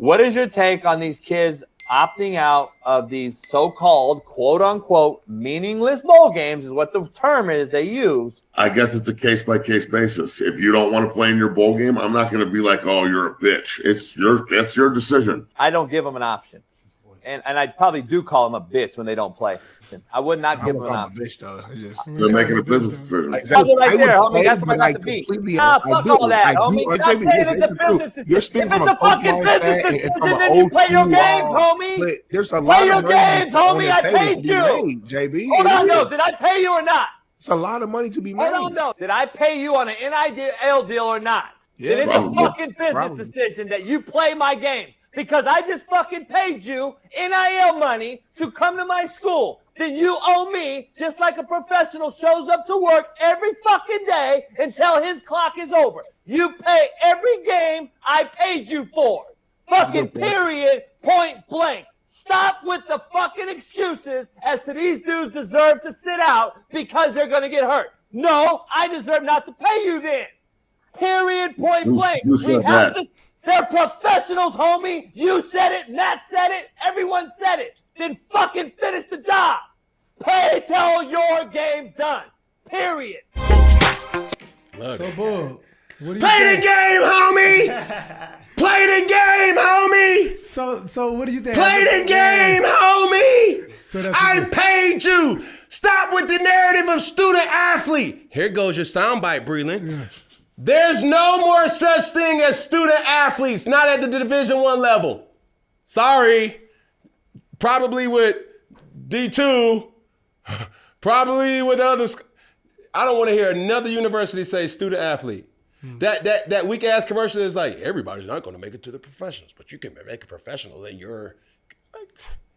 What is your take on these kids opting out of these so-called, quote-unquote, meaningless bowl games is what the term is they use? I guess it's a case-by-case basis. If you don't want to play in your bowl game, I'm not going to be like, oh, you're a bitch. It's your decision. I don't give them an option. And I probably do call them a bitch when they don't play. I would not give them an option. Bitch, though. They're making a business decision. Exactly. Right there, homie. That's what I got to be. Fuck all that, homie. Stop saying it's a business decision. You're speaking from a fucking business decision, then you play your games, homie. There's a lot play your games, homie. I paid you. JB. Hold on, no. Did I pay you or not? It's a lot of money to be made. Hold on, no. Did I pay you on an NIL deal or not? Yeah, then it's a fucking business decision that you play my games. Because I just fucking paid you NIL money to come to my school. Then you owe me, just like a professional shows up to work every fucking day until his clock is over. You pay every game I paid you for. Fucking period, point blank. Stop with the fucking excuses as to these dudes deserve to sit out because they're going to get hurt. No, I deserve not to pay you then. Period, point blank. Who said that? They're professionals, homie. You said it, Matt said it, everyone said it. Then fucking finish the job. Pay till your game's done. Period. So, Bull, what do you Play the game, homie. Play the game, homie. So what do you think? Play the game, homie. So I paid you. Stop with the narrative of student athlete. Here goes your soundbite, Breland. Yeah. There's no more such thing as student athletes, not at the Division I level. Sorry. Probably with D2, probably with others. I don't want to hear another university say student athlete. That weak ass commercial is like, everybody's not going to make it to the professionals, but you can make a professional and you're like,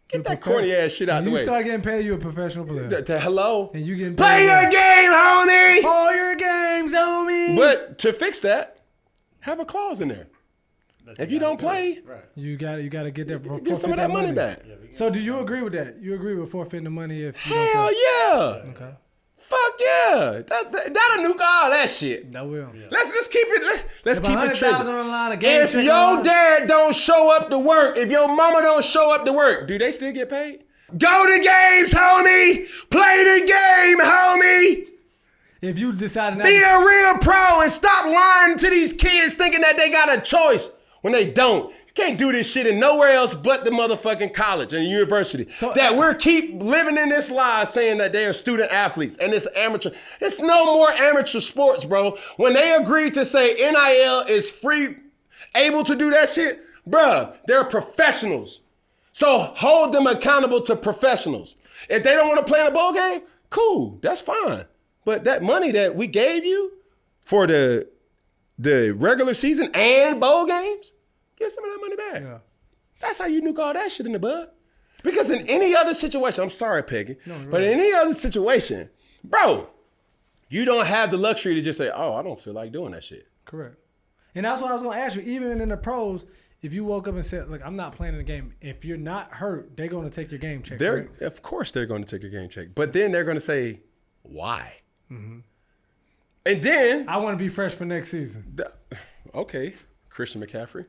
get that corny ass shit out the way. You start getting paid, you're a professional player. Hello? And you getting play your game, homie! Play your games, homie! But to fix that, have a clause in there. If you don't play, you got to get that. Get some of that money back. So do you agree with that? You agree with forfeiting the money if you Hell yeah! Okay. Fuck yeah! That'll nuke all that shit. That will. Yeah. Let's keep it. Let's keep it trending. If your dad don't show up to work, if your mama don't show up to work, do they still get paid? Go to games, homie. Play the game, homie. If you decide not be a real pro and stop lying to these kids thinking that they got a choice when they don't. You can't do this shit in nowhere else but the motherfucking college and university. So that we're keep living in this lie saying that they are student athletes and it's amateur. It's no more amateur sports, bro. When they agreed to say NIL is free, able to do that shit, bruh, they're professionals. So hold them accountable to professionals. If they don't want to play in a bowl game, cool, that's fine. But that money that we gave you for the regular season and bowl games, get some of that money back. Yeah. That's how you nuke all that shit in the bud. Because in any other situation, I'm sorry, Peggy, but in any other situation, bro, you don't have the luxury to just say, oh, I don't feel like doing that shit. Correct. And that's what I was going to ask you. Even in the pros, if you woke up and said, look, I'm not playing in the game, if you're not hurt, they're going to take your game check. Of course they're going to take your game check. But then they're going to say, why? Mm-hmm. And then I want to be fresh for next season. Okay, Christian McCaffrey.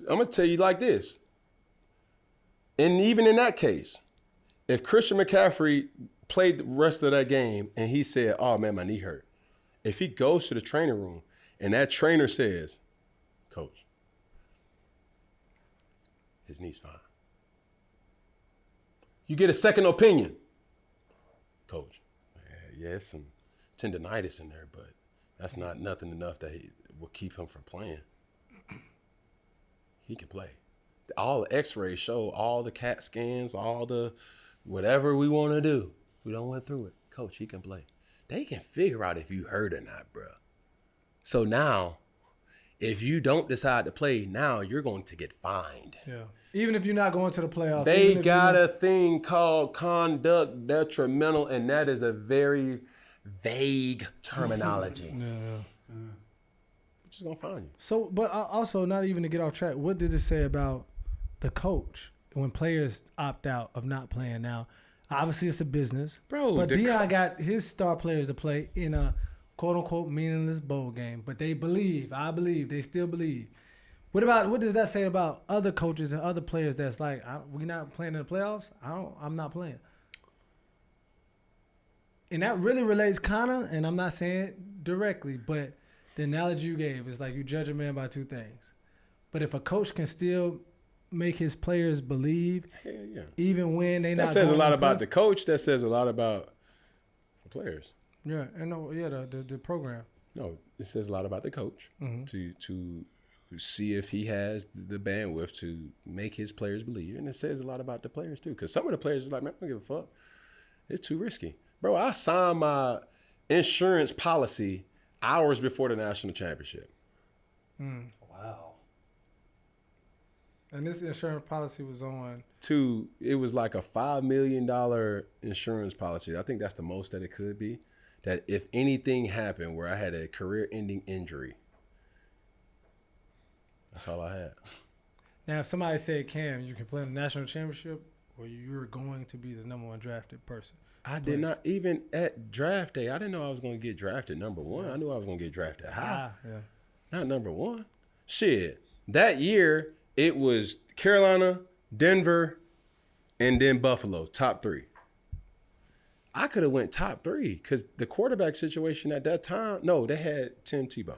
I'm going to tell you like this. And even in that case, if Christian McCaffrey played the rest of that game and he said, oh man, my knee hurt. If he goes to the training room and that trainer says, coach, his knee's fine. You get a second opinion. Coach, yeah, it's some tendonitis in there, but that's not nothing enough that will keep him from playing. He can play. All the x-rays show, all the CAT scans, all the whatever we want to do. We don't went through it. Coach, he can play. They can figure out if you hurt or not, bro. So now, if you don't decide to play, now you're going to get fined. Yeah. Even if you're not going to the playoffs. They got a thing called conduct detrimental, and that is a very vague terminology. Yeah. Just gonna find you. So, but also, not even to get off track, what did it say about the coach when players opt out of not playing? Now, obviously it's a business, bro. But Deion got his star players to play in a quote unquote meaningless bowl game. But they believe, they still believe. What does that say about other coaches and other players that's like, we not playing in the playoffs? I'm not playing. And that really relates kind of, and I'm not saying directly, but the analogy you gave is like you judge a man by two things. But if a coach can still make his players believe, even when they not, that says a lot about the coach. That says a lot about the players. Yeah, and the program. No, it says a lot about the coach to see if he has the bandwidth to make his players believe, and it says a lot about the players too. Because some of the players are like, man, I don't give a fuck. It's too risky, bro. I signed my insurance policy hours before the national championship. Wow. And this insurance policy was on? It was like a $5 million insurance policy. I think that's the most that it could be. That if anything happened where I had a career-ending injury, that's all I had. Now, if somebody said, Cam, you can play in the national championship, or you're going to be the #1 drafted person. I did not, even at draft day, I didn't know I was going to get drafted #1. I knew I was going to get drafted high. Not #1. Shit. That year, it was Carolina, Denver, and then Buffalo, top 3. I could have went top 3 because the quarterback situation at that time, no, they had Tim Tebow.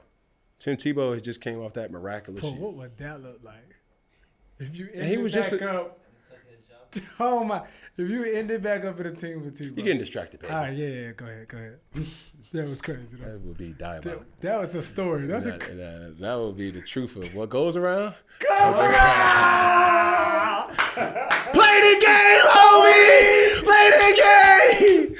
Tim Tebow had just came off that miraculous year. What would that look like? If you he was just up, oh my! If you ended back up in a team with Tebow, you're getting distracted, baby. All right, yeah, go ahead. That was crazy. Though. That would be diabolical. That was a story. That would be the truth of what goes around. Goes around. Play the game, homie. Play the game.